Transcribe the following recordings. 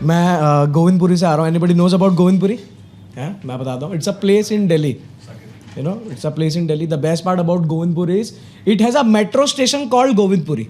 मैं गोविंदपुरी से आ रहा हूँ. Anybody knows about Govindpuri? है, मैं बताता हूँ. It's a place in Delhi. You know, it's a place in Delhi. The best part about Govindpuri is it has a metro station called Govindpuri.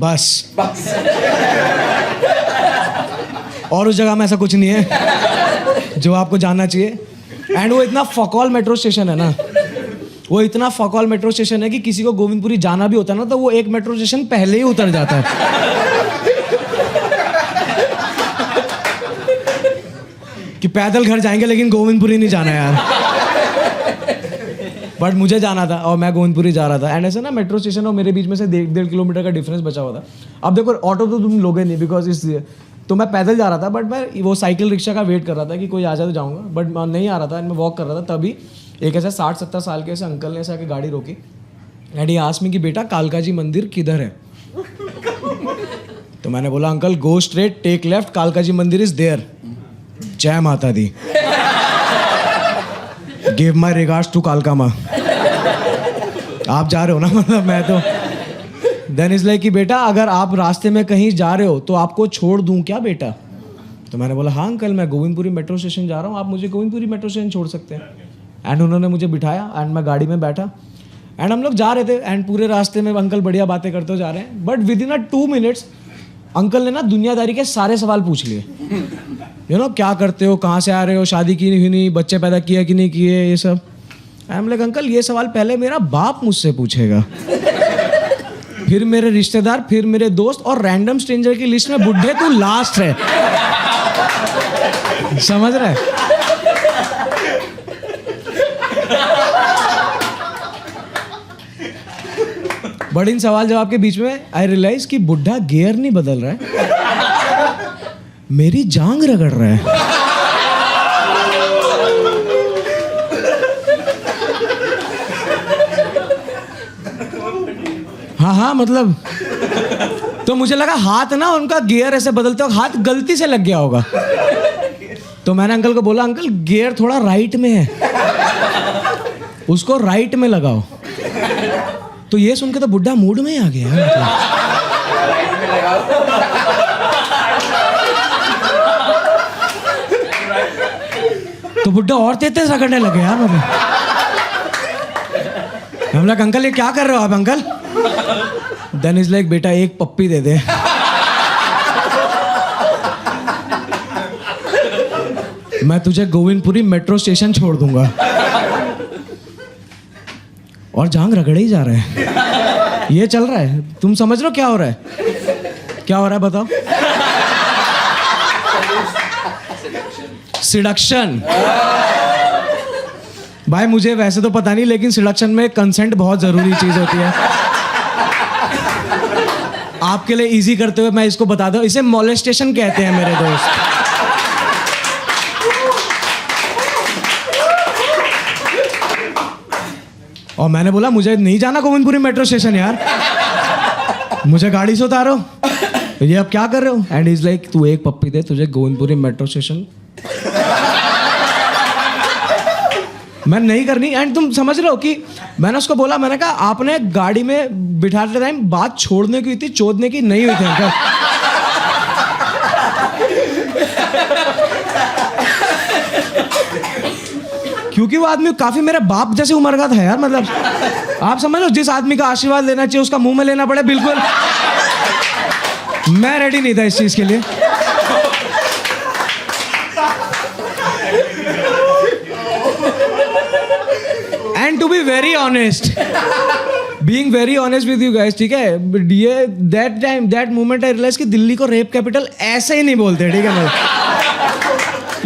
बस. और उस जगह में ऐसा कुछ नहीं है जो आपको जानना चाहिए. एंड वो इतना फकौल मेट्रो स्टेशन है ना, वो इतना फकौल मेट्रो स्टेशन है कि किसी को गोविंदपुरी जाना भी होता है ना तो वो एक मेट्रो स्टेशन पहले ही उतर जाता है कि पैदल घर जाएंगे लेकिन गोविंदपुरी नहीं जाना यार. बट मुझे जाना था और मैं गोविंदपुरी जा रहा था. एंड ऐसे ना मेट्रो स्टेशन और मेरे बीच में से 1.5 किलोमीटर का डिफरेंस बचा हुआ था. अब देखो ऑटो तो तुम लोगे नहीं बिकॉज इसलिए तो मैं पैदल जा रहा था. बट मैं वो साइकिल रिक्शा का वेट कर रहा था कि कोई आ जाए तो जाऊँगा. बट नहीं आ रहा था. मैं वॉक कर रहा था. तभी एक ऐसा 60-70 साल के ऐसे अंकल ने ऐसे आके गाड़ी रोकी. एंड ये आस्क मी कि बेटा कालका जी मंदिर किधर है? तो मैंने बोला uncle go straight take left कालका जी मंदिर इज देयर. जय माता दी. गिव माई रिगार्ड्स टू कालका माँ. आप जा रहे हो ना, मतलब मैं तो. देन इज लाइक कि बेटा अगर आप रास्ते में कहीं जा रहे हो तो आपको छोड़ दूं क्या बेटा? तो मैंने बोला हाँ अंकल मैं गोविंदपुरी मेट्रो स्टेशन जा रहा हूँ, आप मुझे गोविंदपुरी मेट्रो स्टेशन छोड़ सकते हैं. एंड उन्होंने मुझे बिठाया एंड मैं गाड़ी में बैठा. एंड हम लोग जा रहे थे एंड पूरे रास्ते में अंकल बढ़िया बातें करते जा रहे हैं. But with in a 2 minutes uncle ने ना दुनियादारी के सारे सवाल पूछ लिए. यू नो क्या करते हो, कहाँ से आ रहे हो, शादी की नहीं, बच्चे पैदा किया कि नहीं किए, ये सब. आई एम लाइक अंकल ये सवाल पहले मेरा बाप मुझसे पूछेगा, फिर मेरे रिश्तेदार, फिर मेरे दोस्त और रैंडम स्ट्रेंजर की लिस्ट में बुढ़े तू लास्ट है. समझ रहे? बट इन सवाल जवाब के बीच में आई रियलाइज कि बुढ़ा गियर नहीं बदल रहा है, मेरी जांग रगड़ रहा है. हाँ मतलब तो मुझे लगा हाथ ना उनका गियर ऐसे बदलते हो हाथ गलती से लग गया होगा. तो मैंने अंकल को बोला अंकल गियर थोड़ा राइट में है, उसको राइट में लगाओ. तो ये सुन के तो बुढ़ा मूड में ही आ गया मतलब. तो बुढ़ा और तेज रगड़ने लगे यार. मतलब हम लोग अंकल ये क्या कर रहे हो आप अंकल? देन इज लाइक बेटा एक पप्पी दे दे. मैं तुझे गोविंदपुरी मेट्रो स्टेशन छोड़ दूंगा. और जांग रगड़े ही जा रहे हैं. ये चल रहा है. तुम समझ रहे हो क्या हो रहा है? क्या हो रहा है बताओ? सिडक्शन. भाई मुझे वैसे तो पता नहीं लेकिन सिडक्शन में कंसेंट बहुत जरूरी चीज होती है. आपके लिए इजी करते हुए मैं इसको बता दूं, इसे मोलेस्टेशन कहते हैं मेरे दोस्त. और मैंने बोला मुझे नहीं जाना गोविंदपुरी मेट्रो स्टेशन यार, मुझे गाड़ी से उतारो. ये अब क्या कर रहे हो? एंड इज लाइक तू एक पप्पी दे तुझे गोविंदपुरी मेट्रो स्टेशन. मैं नहीं करनी. एंड तुम समझ रहे हो कि मैंने उसको बोला, मैंने कहा आपने गाड़ी में बिठाते टाइम बात छोड़ने की थी, चोदने की नहीं हुई थी अंकल. क्योंकि वो आदमी काफी मेरे बाप जैसे उम्र का था यार. मतलब आप समझ लो जिस आदमी का आशीर्वाद लेना चाहिए उसका मुंह में लेना पड़े, बिल्कुल मैं रेडी नहीं था इस चीज के लिए. And to be very honest, being very honest with you guys, ठीक है, ये that time that moment I realise कि दिल्ली को रेप कैपिटल ऐसे ही नहीं बोलते. ठीक है ना,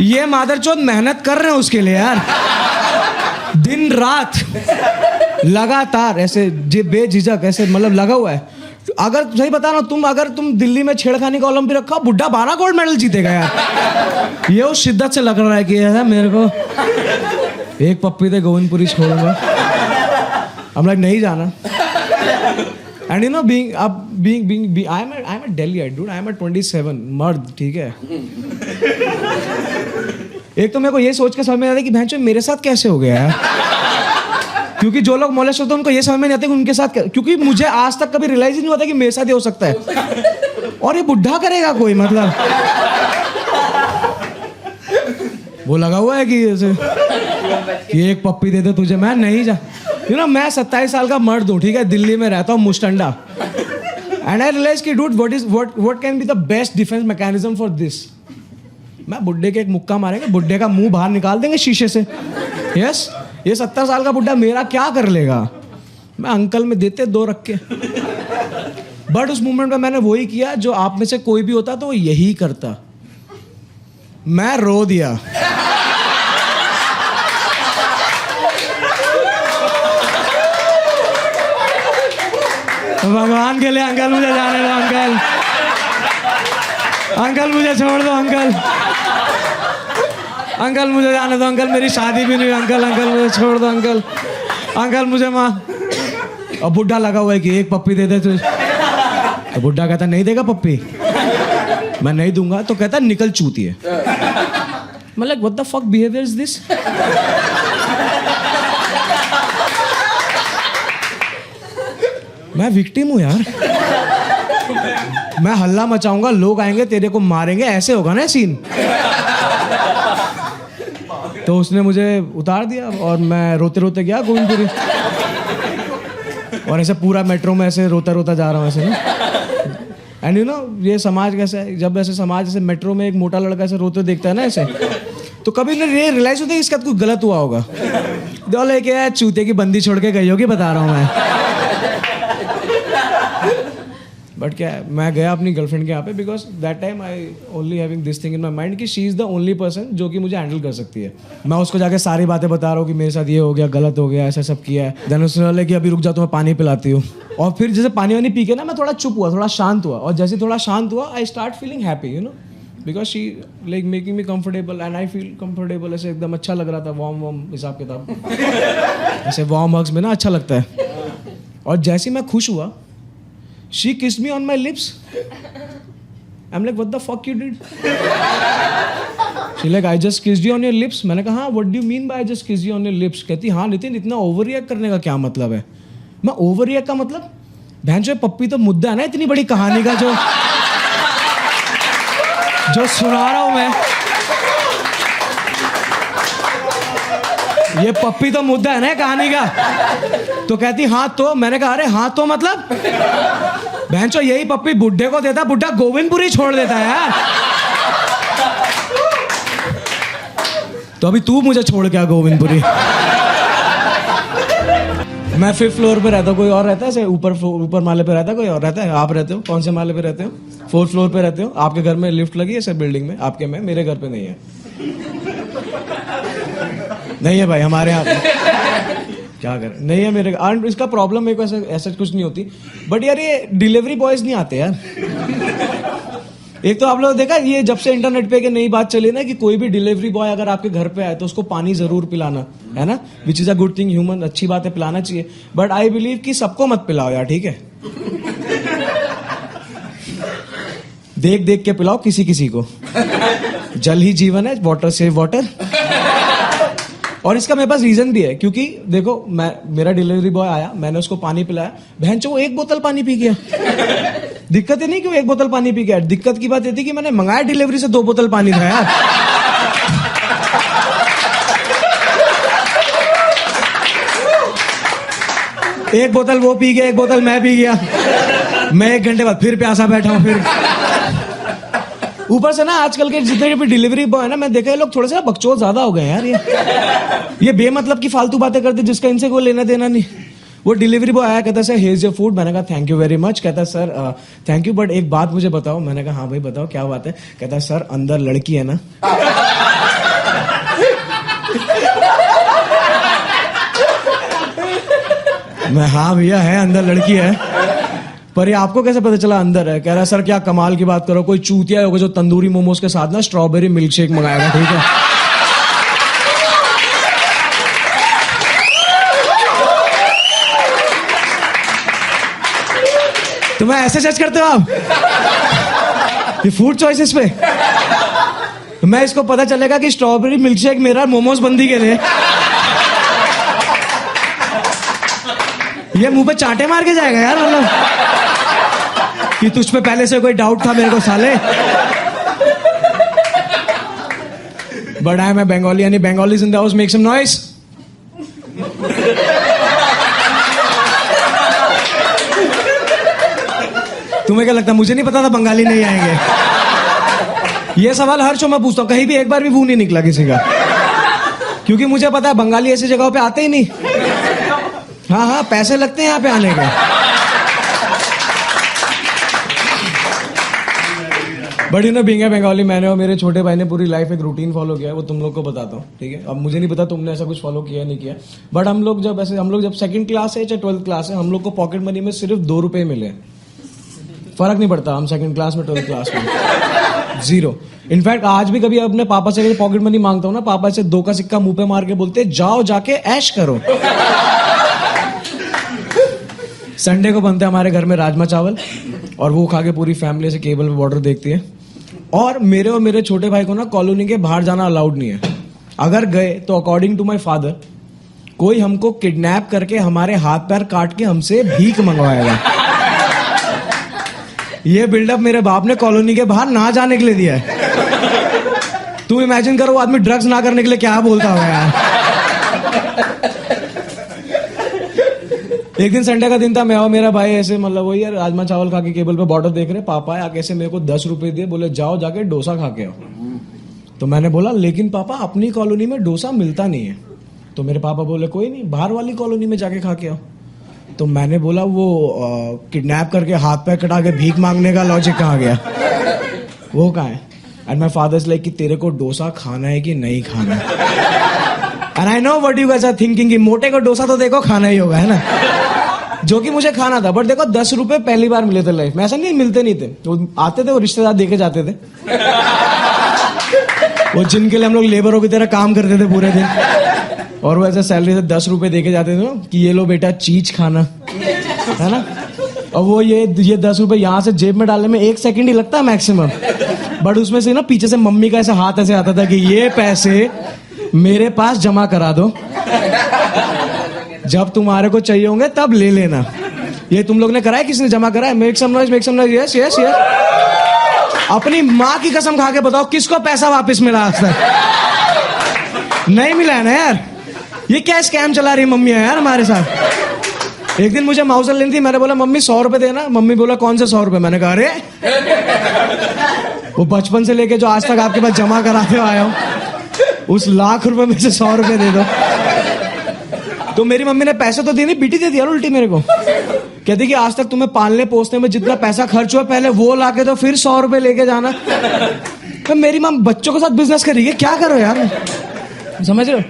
ये मादरचोद मेहनत कर रहे हैं उसके लिए यार, दिन रात लगातार ऐसे बेझिझक ऐसे मतलब लगा हुआ है. अगर सही बता रहा हूं, अगर तुम दिल्ली में छेड़खानी का ओलंपिक रखा बुढ़ा 12 गोल्ड मेडल जीतेगा यार. ये उस शिद्दत से लग रहा है कि यार मेरे को एक पप्पी दे गोविंदपुरी छोड़ूंगा. हम लाइक नहीं जाना. And you know being I am a Delhi dude, I am a 27 मर्द. ठीक है, एक तो मेरे को ये सोच के समझ में आता है कि भैंचो मेरे साथ कैसे हो गया यार. क्योंकि जो लोग मोलेस्ट होते हैं उनको ये समझ में नहीं आता कि उनके साथ क्योंकि मुझे आज तक कभी रियलाइज ही नहीं होता कि मेरे साथ ये हो सकता है और ये बुढ़ा करेगा कोई, मतलब वो लगा हुआ है कि ऐसे कि एक पप्पी दे दे तुझे, मैं नहीं जा मैं 27 साल का मर्द हूँ, ठीक है, दिल्ली में रहता हूँ, मुस्टंडा, एंड आई रियलाइज कि dude what can be the best defence mechanism for this. मैं बुड्ढे के एक मुक्का मारेंगे, बुड्ढे का मुंह बाहर निकाल देंगे शीशे से। यस, ये 70 साल का बुड्ढा मेरा क्या कर लेगा? मैं अंकल में देते 2 रख के। बट उस मोमेंट में मैंने वही किया जो आप में से कोई भी होता तो वो यही करता। मैं रो दिया। भगवान के लिए अंकल मुझे जाने दो, अंकल अंकल मुझे छोड़ दो, अंकल मुझे जाने दो, अंकल मेरी शादी भी नहीं हुई, अंकल मुझे छोड़ दो, अंकल मुझे माँ। और बुढ़ा लगा हुआ है कि एक पप्पी दे दे तुझे। तो बुढ़ा कहता नहीं देगा पप्पी, मैं नहीं दूंगा। तो कहता निकल चूतिए। मैं like what the fuck behaviour is this? मैं विक्टिम हूं यार, मैं हल्ला मचाऊंगा, लोग आएंगे तेरे को मारेंगे, ऐसे होगा ना सीन। तो उसने मुझे उतार दिया और मैं रोते रोते गया गोविंदपुरी, और ऐसे पूरा मेट्रो में ऐसे रोता रोता जा रहा हूँ ऐसे ना। एंड ये समाज कैसा है, जब ऐसे समाज ऐसे मेट्रो में एक मोटा लड़का ऐसे रोते देखता है ना ऐसे, तो कभी उन्हें ये रियलाइज होता है कि इसका कुछ गलत हुआ होगा। दो लेके चूते की बंदी छोड़ के गई होगी, बता रहा हूँ मैं। बट क्या है, मैं गया अपनी गर्लफ्रेंड के यहाँ पे, because that time I only having this thing in my mind कि she is the only person जो कि मुझे हैंडल कर सकती है। मैं उसको जाके सारी बातें बता रहा हूँ कि मेरे साथ ये हो गया, गलत हो गया, ऐसा सब किया है। देन उसने बोला कि अभी रुक जा, तो मैं पानी पिलाती हूँ। और फिर जैसे पानी वानी पी के ना मैं थोड़ा चुप हुआ, थोड़ा शांत हुआ, और जैसे थोड़ा शांत हुआ I start feeling happy, because she like making me comfortable and I feel comfortable. ऐसे एकदम अच्छा लग रहा था, वार्म हिसाब किताब, ऐसे वार्म हग्स में ना अच्छा लगता है। और जैसे मैं खुश हुआ, she kissed me on my lips. I'm like, what the fuck you did? She's like, I just kissed you on your lips. मैंने कहा, what do you mean by I just kissed you on your lips? कहती, हाँ नितिन, इतना over react करने का क्या मतलब है? मैं ओवर रिएक्ट का मतलब, बहन जो पप्पी तो मुद्दा है ना इतनी बड़ी कहानी का जो सुना रहा हूं मैं। ये पप्पी तो मुद्दा है ना कहानी का। तो कहती हाँ तो, मैंने कहा अरे हाँ तो मतलब, बहनचो यही पप्पी बुड्ढे को देता, बुड्ढा गोविंदपुरी छोड़ देता है यार। तो अभी तू मुझे छोड़ के आ गोविंदपुरी। मैं 5th फ्लोर पे रहता हूँ, कोई और रहता है ऊपर माले पे रहता है, कोई और रहता है? आप रहते हो कौन से माले पे रहते हो? 4th फ्लोर पे रहते हो। आपके घर में लिफ्ट लगी है सर बिल्डिंग में? आपके में, मेरे घर पे नहीं है। नहीं है भाई हमारे यहाँ। क्या करें, नहीं है मेरे। और इसका प्रॉब्लम मेरे को ऐसा कुछ नहीं होती, बट यार ये डिलीवरी बॉयज नहीं आते यार। एक तो आप लोग देखा, ये जब से इंटरनेट पे नई बात चली ना कि कोई भी डिलीवरी बॉय अगर आपके घर पे आए तो उसको पानी जरूर पिलाना है ना, which is a good thing, human, अच्छी बात है, पिलाना चाहिए। बट आई बिलीव कि सबको मत पिलाओ यार, ठीक है? देख देख के पिलाओ किसी किसी को। जल ही जीवन है, वाटर सेव वाटर। और इसका मेरे पास रीजन भी है, क्योंकि देखो मेरा डिलीवरी बॉय आया, मैंने उसको पानी पिलाया, बहनचो वो 1 बोतल पानी पी गया। दिक्कत ही नहीं कि वो 1 बोतल पानी पी गया, दिक्कत की बात ये थी कि मैंने मंगाया डिलीवरी से 2 बोतल पानी था यार। एक बोतल वो पी गया, 1 बोतल मैं पी गया। मैं 1 घंटे बाद फिर प्यासा बैठा हूं। फिर ऊपर से ना आजकल के जितने भी डिलीवरी बॉय है ना, मैं देखा ये लोग थोड़े से बकचोद ज्यादा हो गए यार। ये बेमतलब की फालतू बातें करते जिसका इनसे कोई लेना देना नहीं। वो डिलीवरी बॉय आया, कहता सर हियर्स योर फूड। मैंने कहा थैंक यू वेरी मच। कहता सर थैंक यू, बट एक बात मुझे बताओ। मैंने कहा हाँ भाई बताओ क्या बात है। कहता सर अंदर लड़की है ना? मैं हाँ भैया है, अंदर लड़की है, पर ये आपको कैसे पता चला अंदर है? कह रहा सर क्या कमाल की बात करो, कोई चूतिया होगा जो तंदूरी मोमोज के साथ ना स्ट्रॉबेरी मिल्क शेक मंगाएगा, ठीक है? तो मैं ऐसे जज करते हो आप ये फूड चॉइसेस पे? मैं इसको पता चलेगा कि स्ट्रॉबेरी मिल्क शेक मेरा, मोमोज बंदी के लिए। ये मुंह पे चांटे मार के जाएगा यार, मतलब कि तुझ पे पहले से कोई डाउट था मेरे को साले। But I am a Bengali, यानी Bengalis in the house make some noise. तुम्हें क्या लगता है मुझे नहीं पता था बंगाली नहीं आएंगे? ये सवाल हर शो में पूछता हूं, कहीं भी एक बार भी वो नहीं निकला किसी का, क्योंकि मुझे पता है बंगाली ऐसी जगहों पे आते ही नहीं। हाँ हाँ, पैसे लगते हैं यहाँ पे आने के। But you know being a Bengali, मैंने और मेरे छोटे भाई ने पूरी लाइफ एक रूटीन फॉलो किया है, वो तुम लोग को बताता हूँ, ठीक है? अब मुझे नहीं पता तुमने ऐसा कुछ फॉलो किया नहीं किया, बट हम लोग जब सेकंड क्लास है चाहे 12th क्लास है, हम लोग को पॉकेट मनी में सिर्फ 2 रुपए मिले। फर्क नहीं पड़ता हम सेकंड क्लास में 12th क्लास में, 0। इनफैक्ट आज भी कभी अपने पापा से पॉकेट मनी मांगता हूँ ना, पापा से 2 का सिक्का मुंह पे मार के बोलते जाओ जाके ऐश करो। संडे को बनते हमारे घर में राजमा चावल, और वो खा के पूरी फैमिली से केबल पे बॉर्डर देखती है। और मेरे छोटे भाई को ना कॉलोनी के बाहर जाना अलाउड नहीं है। अगर गए तो अकॉर्डिंग टू माई फादर कोई हमको किडनैप करके हमारे हाथ पैर काट के हमसे भीख मंगवाएगा। ये बिल्डअप मेरे बाप ने कॉलोनी के बाहर ना जाने के लिए दिया है। तू इमेजिन करो आदमी ड्रग्स ना करने के लिए क्या बोलता होगा यार। एक दिन संडे का दिन था, मैं और मेरा भाई ऐसे मतलब वही यार राजमा चावल खा के केबल पे बॉर्डर देख रहे, पापा आके ऐसे मेरे को 10 रुपए दिए, बोले जाओ जाके डोसा खा के आओ। तो मैंने बोला लेकिन पापा अपनी कॉलोनी में डोसा मिलता नहीं है। तो मेरे पापा बोले कोई नहीं, बाहर वाली कॉलोनी में जाके खा के आओ। तो मैंने बोला वो किडनैप करके हाथ पैर कटा के भीख मांगने का लॉजिक कहाँ गया, वो कहाँ है? And my father is like कि तेरे को डोसा खाना है कि नहीं खाना है? And I know what you guys are thinking कि मोटे को डोसा तो देखो खाना ही होगा, है ना? जो कि मुझे खाना था, बट देखो 10 रुपए पहली बार मिले थे लाइफ में। ऐसा नहीं मिलते नहीं थे, वो आते थे, वो रिश्तेदार देके जाते थे, वो जिनके लिए हम लोग लेबरों की तरह काम करते थे पूरे दिन, और वो ऐसे सैलरी से 10 रुपए देके जाते थे कि ये लो बेटा चीज खाना, है ना? और वो ये 10 रुपए यहाँ से जेब में डालने में 1 सेकंड ही लगता है मैक्सिमम, बट उसमें से ना पीछे से मम्मी का ऐसा हाथ ऐसे आता था कि ये पैसे मेरे पास जमा करा दो, जब तुम्हारे को चाहिए होंगे तब ले लेना। ये तुम लोग ने कराया, किसने जमा कराया? Make some noise, yes yes yes. अपनी माँ की कसम खा के बताओ किसको पैसा वापस मिला आज तक? नहीं मिला है ना यार। ये क्या स्कैम चला रही मम्मी है यार हमारे साथ। एक दिन मुझे माउजर लेनी थी, मैंने बोला मम्मी 100 रुपए देना। मम्मी बोला कौन से 100 रुपए? मैंने कहा अरे वो बचपन से लेके जो आज तक आपके पास जमा कराते आया हूं, उस लाख रुपए में से 100 रुपए दे दो। तो मेरी मम्मी ने पैसे तो दिए नहीं, पीटी दे दिया उल्टी मेरे को। कहती कि आज तक तुम्हें पालने पोसने में जितना पैसा खर्च हुआ पहले वो लाके तो फिर 100 रुपए लेके जाना। तो मेरी माँ बच्चों के साथ बिजनेस कर रही है, क्या करो यार, समझ रहे हो?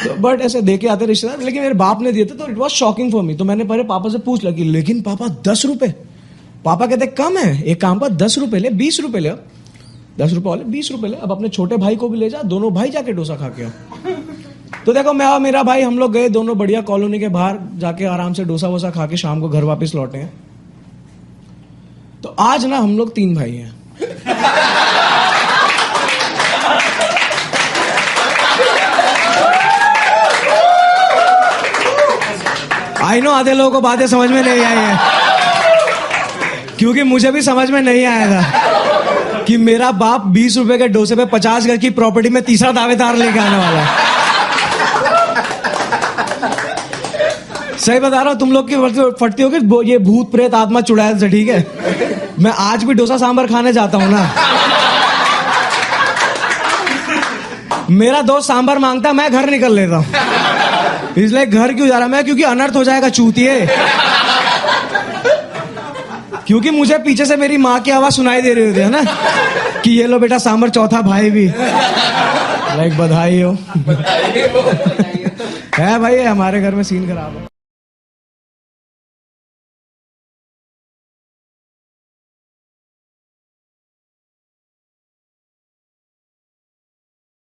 तो बट ऐसे देके आते रिश्तेदार, लेकिन मेरे बाप ने दिए थे तो it was shocking for me. तो मैंने पहले पापा से पूछ लगी, लेकिन पापा 10 रुपए? पापा कहते कम है, एक काम पर 10 रुपए ले, 20 रुपए ले। 10 रुपए वाले 20 रुपए ले, अब अपने छोटे भाई को भी ले जा, दोनों भाई जाके डोसा खा के आओ। तो देखो मैं और मेरा भाई हम लोग गए दोनों बढ़िया कॉलोनी के बाहर जाके आराम से डोसा वोसा खा के शाम को घर वापस लौटे हैं। तो आज ना हम लोग 3 भाई हैं। आई नो आधे लोगों को बातें समझ में नहीं आई है, क्योंकि मुझे भी समझ में नहीं आया था कि मेरा बाप 20 रुपए के डोसे पे 50 घर की प्रॉपर्टी में तीसरा दावेदार लेके आने वाला है। सही बता रहा हूं, तुम लोग की फटती होगी ये भूत प्रेत आत्मा चुड़ैल से, ठीक है? मैं आज भी डोसा सांभर खाने जाता हूं ना, मेरा दोस्त सांभर मांगता, मैं घर निकल लेता हूं। इसलिए घर क्यों जा रहा मैं? क्योंकि अनर्थ हो जाएगा चूतिए। क्योंकि मुझे पीछे से मेरी माँ की आवाज सुनाई दे रही होती है ना कि ये लो बेटा सांभर, चौथा भाई भी। लाइक बधाई हो। है भाई, हमारे घर में सीन खराब है।